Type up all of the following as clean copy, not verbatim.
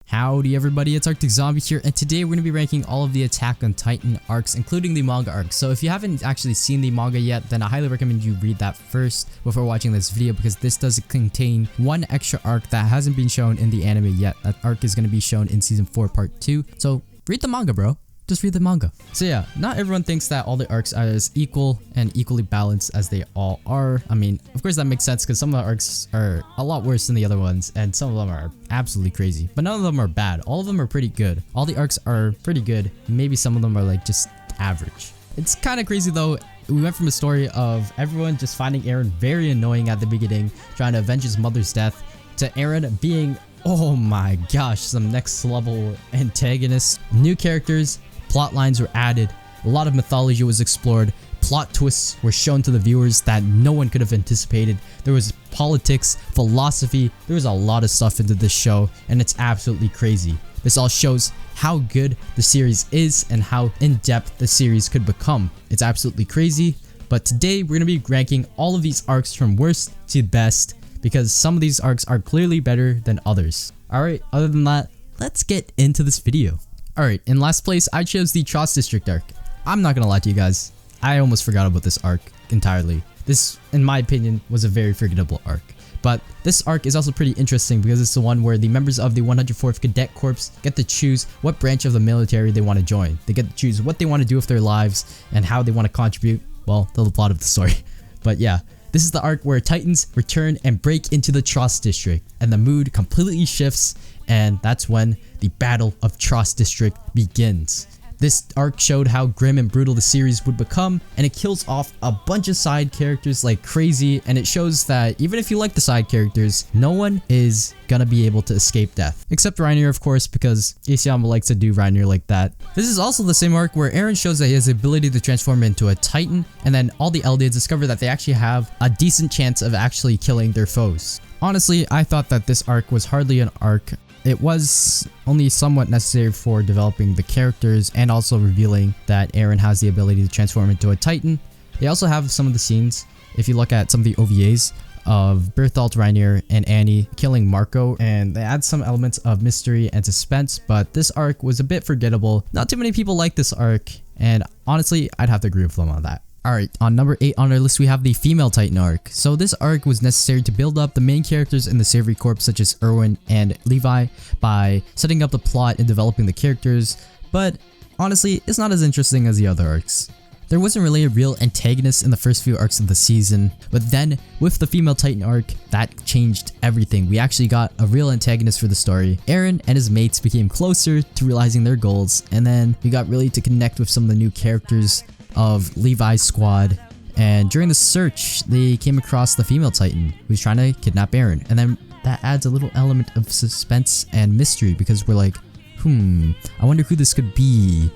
Howdy everybody, it's Arctic Zombie here, and today we're going to be ranking all of the Attack on Titan arcs, including the manga arc. So if you haven't actually seen the manga yet, then I highly recommend you read that first before watching this video, because this does contain one extra arc that hasn't been shown in the anime yet. That arc is going to be shown in Season 4 Part 2, so read the manga, bro. Just read the manga. So yeah, not everyone thinks that all the arcs are as equal and equally balanced as they all are. I mean, of course that makes sense because some of the arcs are a lot worse than the other ones, and some of them are absolutely crazy. But none of them are bad. All of them are pretty good. All the arcs are pretty good. Maybe some of them are like just average. It's kind of crazy though. We went from a story of everyone just finding Eren very annoying at the beginning, trying to avenge his mother's death, to Eren being, oh my gosh, some next level antagonists. New characters, plot lines were added, a lot of mythology was explored, plot twists were shown to the viewers that no one could have anticipated. There was politics, philosophy, there was a lot of stuff into this show, and it's absolutely crazy. This all shows how good the series is and how in-depth the series could become. It's absolutely crazy, but today we're going to be ranking all of these arcs from worst to best, because some of these arcs are clearly better than others. Alright, other than that, let's get into this video. Alright, in last place, I chose the TROST District arc. I'm not gonna lie to you guys, I almost forgot about this arc entirely. This, in my opinion, was a very forgettable arc. But this arc is also pretty interesting because it's the one where the members of the 104th Cadet Corps get to choose what branch of the military they want to join. They get to choose what they want to do with their lives and how they want to contribute, well, to the plot of the story. But yeah, this is the arc where Titans return and break into the TROST District, and the mood completely shifts, and that's when the Battle of TROST District begins. This arc showed how grim and brutal the series would become, and it kills off a bunch of side characters like crazy, and it shows that even if you like the side characters, no one is gonna be able to escape death. Except Reiner, of course, because Isayama likes to do Reiner like that. This is also the same arc where Eren shows that he has the ability to transform into a Titan, and then all the Eldians discover that they actually have a decent chance of actually killing their foes. Honestly, I thought that this arc was hardly an arc. It was only somewhat necessary for developing the characters and also revealing that Eren has the ability to transform into a Titan. They also have some of the scenes, if you look at some of the OVAs, of Bertholdt, Reiner, and Annie killing Marco, and they add some elements of mystery and suspense, but this arc was a bit forgettable. Not too many people like this arc, and honestly, I'd have to agree with them on that. Alright, on number 8 on our list we have the Female Titan arc. So this arc was necessary to build up the main characters in the Savory Corps such as Erwin and Levi by setting up the plot and developing the characters, but honestly, it's not as interesting as the other arcs. There wasn't really a real antagonist in the first few arcs of the season, but then with the Female Titan arc, that changed everything. We actually got a real antagonist for the story. Eren and his mates became closer to realizing their goals, and then we got really to connect with some of the new characters of Levi's squad, and during the search they came across the female Titan who's trying to kidnap Eren, and then that adds a little element of suspense and mystery because we're like, I wonder who this could be.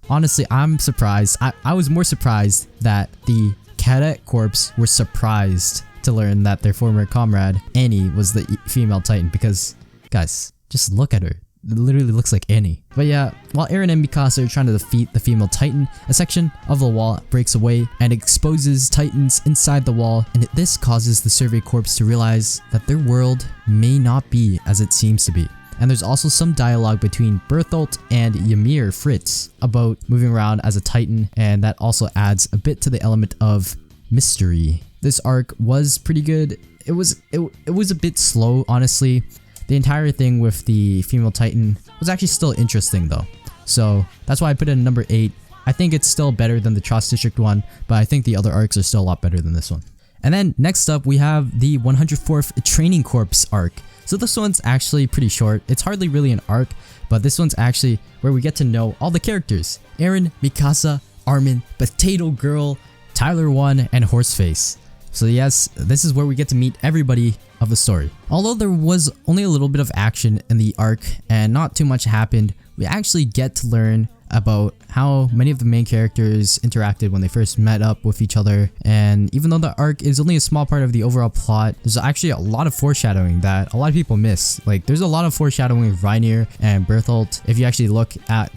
Honestly, I'm surprised. I was more surprised that the Cadet Corps were surprised to learn that their former comrade Annie was the female Titan, because guys, just look at her. It literally looks like Annie. But yeah, while Eren and Mikasa are trying to defeat the female Titan, a section of the wall breaks away and exposes Titans inside the wall, and this causes the Survey Corps to realize that their world may not be as it seems to be. And there's also some dialogue between Bertholdt and Ymir Fritz about moving around as a Titan, and that also adds a bit to the element of mystery. This arc was pretty good. It was a bit slow, honestly. The entire thing with the female Titan was actually still interesting though. So that's why I put it in number 8. I think it's still better than the TROST District one, but I think the other arcs are still a lot better than this one. And then next up we have the 104th Training Corps arc. So this one's actually pretty short. It's hardly really an arc, but this one's actually where we get to know all the characters. Eren, Mikasa, Armin, Potato Girl, Tyler 1, and Horseface. So yes, this is where we get to meet everybody of the story. Although there was only a little bit of action in the arc and not too much happened, we actually get to learn about how many of the main characters interacted when they first met up with each other. And even though the arc is only a small part of the overall plot, there's actually a lot of foreshadowing that a lot of people miss. Like, there's a lot of foreshadowing of Reiner and Bertholdt. If you actually look at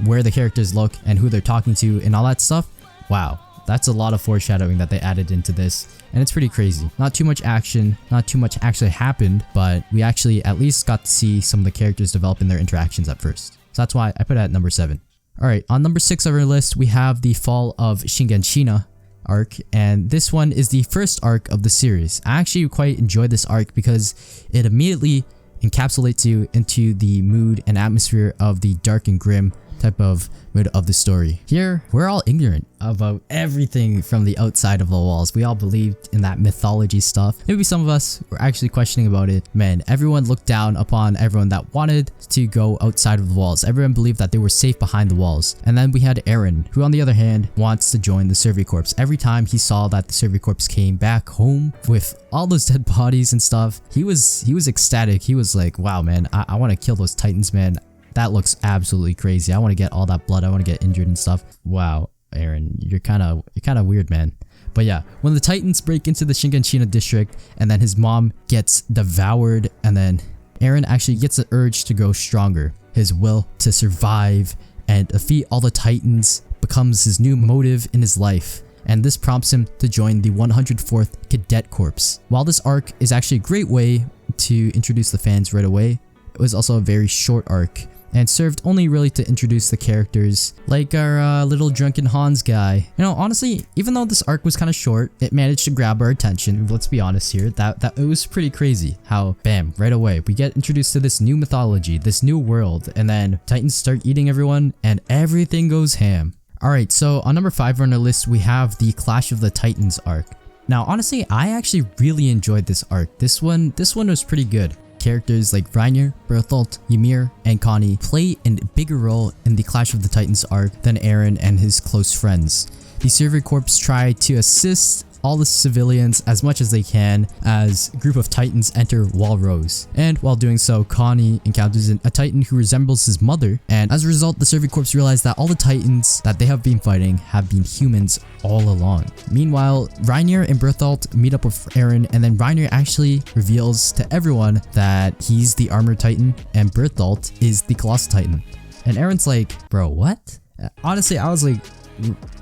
where the characters look and who they're talking to and all that stuff, wow. That's a lot of foreshadowing that they added into this, and it's pretty crazy. Not too much action, not too much actually happened, but we actually at least got to see some of the characters develop in their interactions at first. So that's why I put it at number 7. Alright, on number 6 of our list, we have the Fall of SHINGANSHINA arc, and this one is the first arc of the series. I actually quite enjoyed this arc because it immediately encapsulates you into the mood and atmosphere of the dark and grim type of mood of the story. Here, we're all ignorant about everything from the outside of the walls. We all believed in that mythology stuff. Maybe some of us were actually questioning about it. Man, everyone looked down upon everyone that wanted to go outside of the walls. Everyone believed that they were safe behind the walls. And then we had Eren, who on the other hand wants to join the Survey Corps. Every time he saw that the Survey Corps came back home with all those dead bodies and stuff, he was ecstatic. He was like, wow man, I want to kill those titans, man. That looks absolutely crazy. I want to get all that blood. I want to get injured and stuff. Wow, Eren, you're kind of weird, man. But yeah, when the Titans break into the Shinganshina district and then his mom gets devoured, and then Eren actually gets the urge to grow stronger. His will to survive and defeat all the Titans becomes his new motive in his life. And this prompts him to join the 104th Cadet Corps. While this arc is actually a great way to introduce the fans right away, it was also a very short arc, and served only really to introduce the characters like our little drunken Hans guy. You know, honestly, even though this arc was kind of short, it managed to grab our attention. Let's be honest here, that it was pretty crazy how bam, right away we get introduced to this new mythology, this new world, and then Titans start eating everyone and everything goes ham. Alright, so on number 5 on our list we have the Clash of the Titans arc. Now honestly, I actually really enjoyed this arc. This one was pretty good. Characters like Reiner, Bertholdt, Ymir, and Connie play a bigger role in the Clash of the Titans arc than Eren and his close friends. The Survey Corps try to assist all the civilians as much as they can as a group of Titans enter Walrose. And while doing so, Connie encounters a Titan who resembles his mother, and as a result, the Survey Corps realize that all the Titans that they have been fighting have been humans all along. Meanwhile, Reiner and Bertholdt meet up with Eren, and then Reiner actually reveals to everyone that he's the Armored Titan and Bertholdt is the Colossal Titan. And Eren's like, bro, what? Honestly, I was like,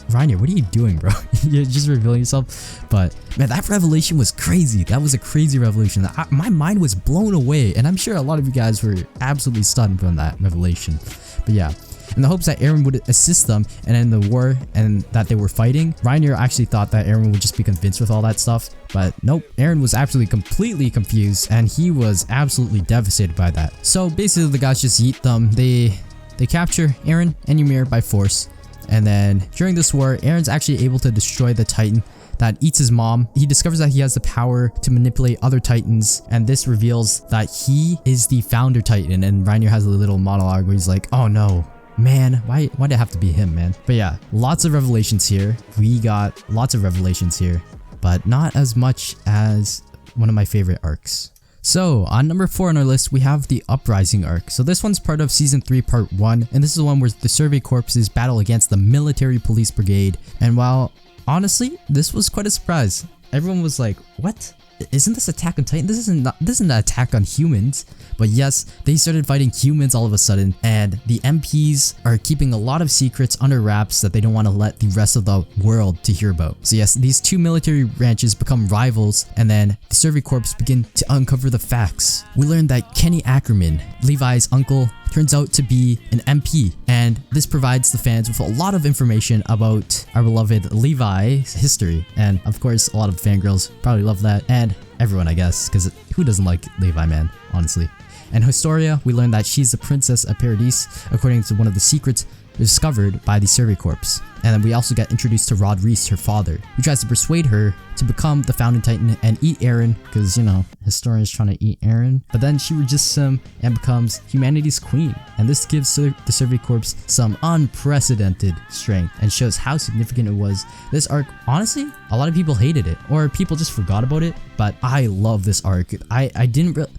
Reiner, what are you doing, bro? You're just revealing yourself. But man, that revelation was crazy. That was a crazy revelation. My mind was blown away, and I'm sure a lot of you guys were absolutely stunned from that revelation. But yeah, in the hopes that Eren would assist them and end the war and that they were fighting, Reiner actually thought that Eren would just be convinced with all that stuff. But nope, Eren was absolutely completely confused, and he was absolutely devastated by that. So basically the guys just yeet them. They capture Eren and Ymir by force. And then during this war, Eren's actually able to destroy the Titan that eats his mom. He discovers that he has the power to manipulate other Titans, and this reveals that he is the founder Titan. And Reiner has a little monologue where he's like, oh no, man, why'd it have to be him, man? But yeah, lots of revelations here. We got lots of revelations here, but not as much as one of my favorite arcs. So on number 4 on our list, we have the Uprising arc. So this one's part of season 3 part 1, and this is the one where the Survey Corps' battle against the military police brigade. And while honestly, this was quite a surprise. Everyone was like, what? Isn't this Attack on Titan? This isn't an attack on humans. But yes, they started fighting humans all of a sudden, and the MPs are keeping a lot of secrets under wraps that they don't want to let the rest of the world to hear about. So yes, these two military branches become rivals, and then the Survey Corps begin to uncover the facts. We learn that Kenny Ackerman, Levi's uncle, turns out to be an MP, and this provides the fans with a lot of information about our beloved Levi's history. And of course, a lot of fangirls probably love that, and everyone, I guess, because who doesn't like Levi, man, honestly. And Historia, we learn that she's the princess of Paradise, according to one of the secrets discovered by the Survey Corps. And then we also get introduced to Rod Reese, her father, who tries to persuade her to become the founding Titan and eat Eren, because, you know, Historia's trying to eat Eren. But then she resists him and becomes humanity's queen. And this gives the Survey Corps some unprecedented strength and shows how significant it was. This arc, honestly, a lot of people hated it, or people just forgot about it, but I love this arc. I didn't really...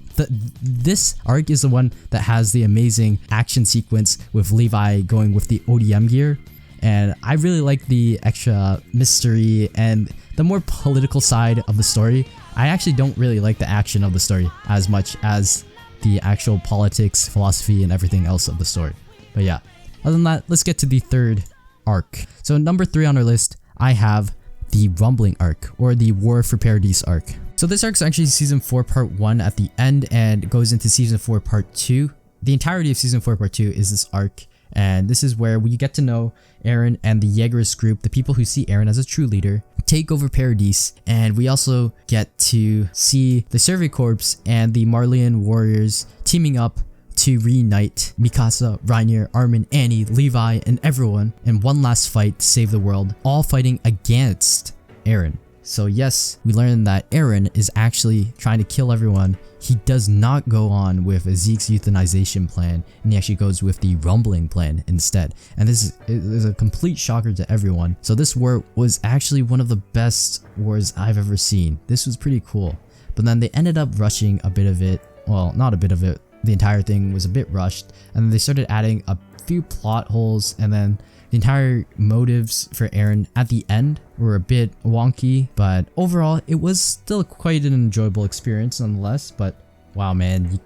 This arc is the one that has the amazing action sequence with Levi going with the ODM gear, and I really like the extra mystery and the more political side of the story. I actually don't really like the action of the story as much as the actual politics, philosophy, and everything else of the story. But yeah, other than that, let's get to the third arc. So number 3 on our list, I have the Rumbling arc, or the War for Paradise arc. So this arc is actually season 4 part 1 at the end and goes into season 4 part 2. The entirety of season 4 part 2 is this arc, and this is where we get to know Eren and the Jaegers group, the people who see Eren as a true leader, take over Paradise, and we also get to see the Survey Corps and the Marleyan warriors teaming up to reunite Mikasa, Reinier, Armin, Annie, Levi, and everyone in one last fight to save the world, all fighting against Eren. So yes, we learn that Eren is actually trying to kill everyone. He does not go on with Zeke's euthanization plan, and he actually goes with the Rumbling plan instead. And this is a complete shocker to everyone. So this war was actually one of the best wars I've ever seen. This was pretty cool. But then they ended up rushing a bit of it. Well, not a bit of it. The entire thing was a bit rushed, and then they started adding a few plot holes, and then the entire motives for Eren at the end were a bit wonky, but overall it was still quite an enjoyable experience nonetheless. But wow, man,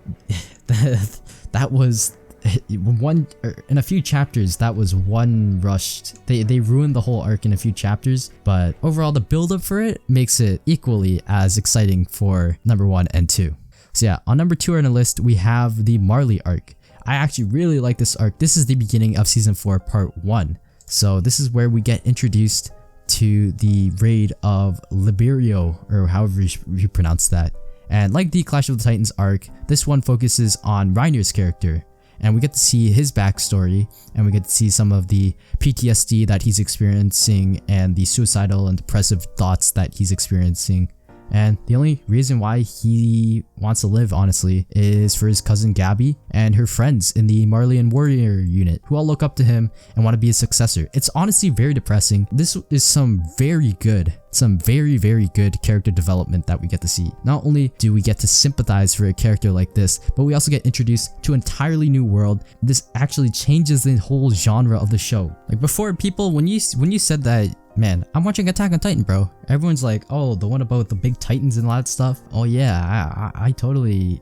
that was one in a few chapters. That was one rushed. They ruined the whole arc in a few chapters, but overall the build up for it makes it equally as exciting for number 1 and 2. So yeah, on number 2 on the list, we have the Marley arc. I actually really like this arc. This is the beginning of season 4 part 1. So this is where we get introduced to the raid of Liberio, or however you pronounce that. And like the Clash of the Titans arc, this one focuses on Reinier's character. And we get to see his backstory, and we get to see some of the PTSD that he's experiencing and the suicidal and depressive thoughts that he's experiencing. And the only reason why he wants to live, honestly, is for his cousin Gabby and her friends in the Marleyan warrior unit, who all look up to him and want to be his successor. It's honestly very depressing. This is some very, very good character development that we get to see. Not only do we get to sympathize for a character like this, but we also get introduced to an entirely new world. This actually changes the whole genre of the show. Like before, people, when you said that, man, I'm watching Attack on Titan, bro, everyone's like, oh, the one about the big titans and all that stuff. Oh yeah, I totally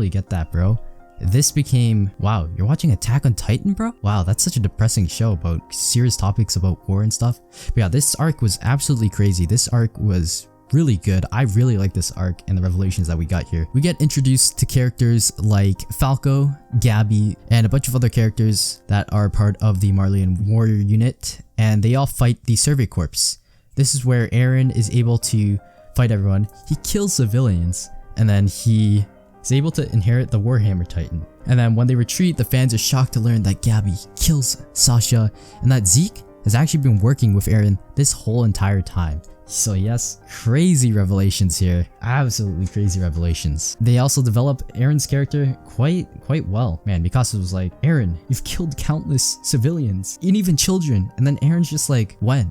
get that, bro. This became, wow, you're watching Attack on Titan, bro? Wow, that's such a depressing show about serious topics about war and stuff. But yeah, this arc was absolutely crazy. This arc was really good. I really like this arc and the revelations that we got here. We get introduced to characters like Falco, Gabby, and a bunch of other characters that are part of the Marleyan warrior unit, and they all fight the Survey Corps. This is where Eren is able to fight everyone. He kills civilians, and then he is able to inherit the Warhammer Titan. And then when they retreat, the fans are shocked to learn that Gabby kills Sasha, and that Zeke has actually been working with Eren this whole entire time. So yes, crazy revelations here. Absolutely crazy revelations. They also develop Eren's character quite well. Man, Mikasa was like, Eren, you've killed countless civilians and even children. And then Eren's just like, when?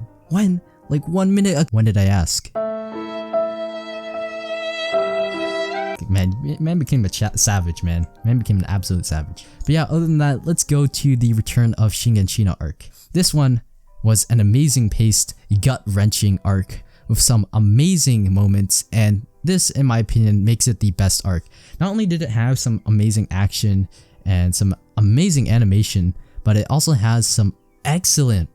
Like 1 minute. When did I ask? Man became a savage, man. Man became an absolute savage. But yeah, other than that, let's go to the Return of Shinganshina arc. This one was an amazing paced, gut-wrenching arc with some amazing moments, and this, in my opinion, makes it the best arc. Not only did it have some amazing action and some amazing animation, but it also has some excellent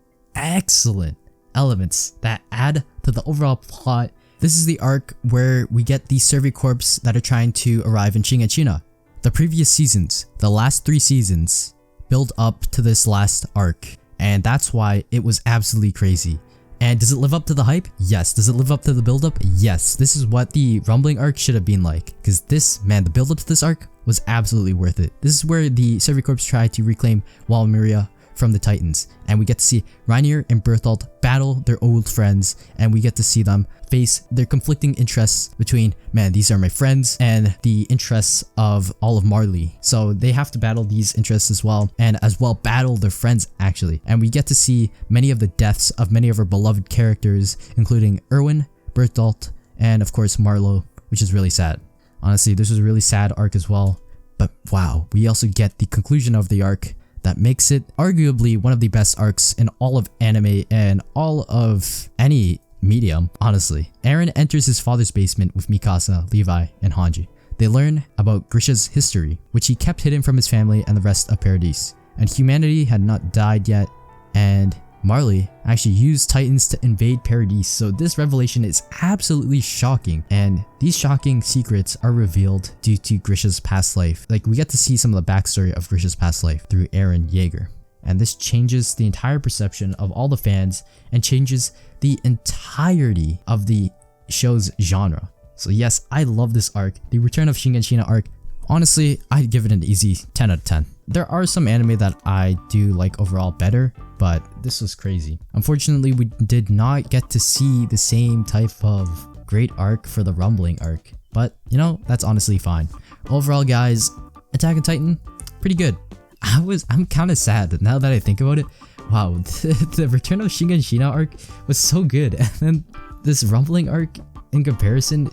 elements that add to the overall plot. This is the arc where we get the Survey Corps that are trying to arrive in Shinganshina. The previous seasons, the last 3 seasons, build up to this last arc, and that's why it was absolutely crazy. And does it live up to the hype? Yes. Does it live up to the build up? Yes. This is what the Rumbling arc should have been like, because this, man, the build up to this arc was absolutely worth it. This is where the Survey Corps try to reclaim Walmiria from the Titans, and we get to see Reinier and Berthold battle their old friends, and we get to see them face their conflicting interests between, man, these are my friends, and the interests of all of Marley. So they have to battle these interests as well, and as well battle their friends actually. And we get to see many of the deaths of many of our beloved characters, including Erwin, Berthold, and of course Marlowe, which is really sad. Honestly, this was a really sad arc as well. But wow, we also get the conclusion of the arc that makes it arguably one of the best arcs in all of anime and all of any medium, honestly. Eren enters his father's basement with Mikasa, Levi, and Hanji. They learn about Grisha's history, which he kept hidden from his family and the rest of Paradise. And humanity had not died yet, and Marley actually used Titans to invade Paradise, so this revelation is absolutely shocking, and these shocking secrets are revealed due to Grisha's past life. Like, we get to see some of the backstory of Grisha's past life through Eren Yeager, and this changes the entire perception of all the fans and changes the entirety of the show's genre. So yes, I love this arc. The Return of Shinganshina arc, honestly, I'd give it an easy 10 out of 10. There are some anime that I do like overall better, but this was crazy. Unfortunately, we did not get to see the same type of great arc for the Rumbling arc, but you know, that's honestly fine. Overall guys, Attack on Titan, pretty good. I'm kind of sad that now that I think about it, wow, the Return of Shinganshina arc was so good, and then this Rumbling arc in comparison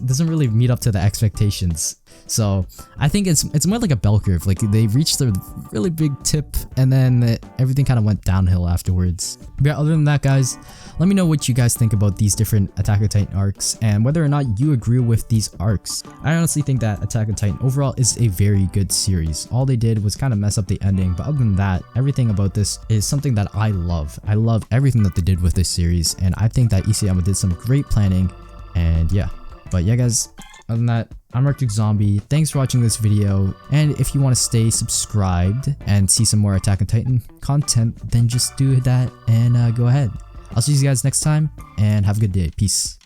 doesn't really meet up to the expectations. So I think it's more like a bell curve. Like, they reached the really big tip and then everything kind of went downhill afterwards. But yeah, other than that guys, let me know what you guys think about these different Attack on Titan arcs and whether or not you agree with these arcs. I honestly think that Attack on Titan overall is a very good series. All they did was kind of mess up the ending, but other than that, everything about this is something that I love. I love everything that they did with this series, and I think that Isayama did some great planning. And yeah, but yeah guys, other than that, I'm Arctic Zombie. Thanks for watching this video, and if you want to stay subscribed and see some more Attack on Titan content, then just do that and go ahead. I'll see you guys next time, and have a good day. Peace.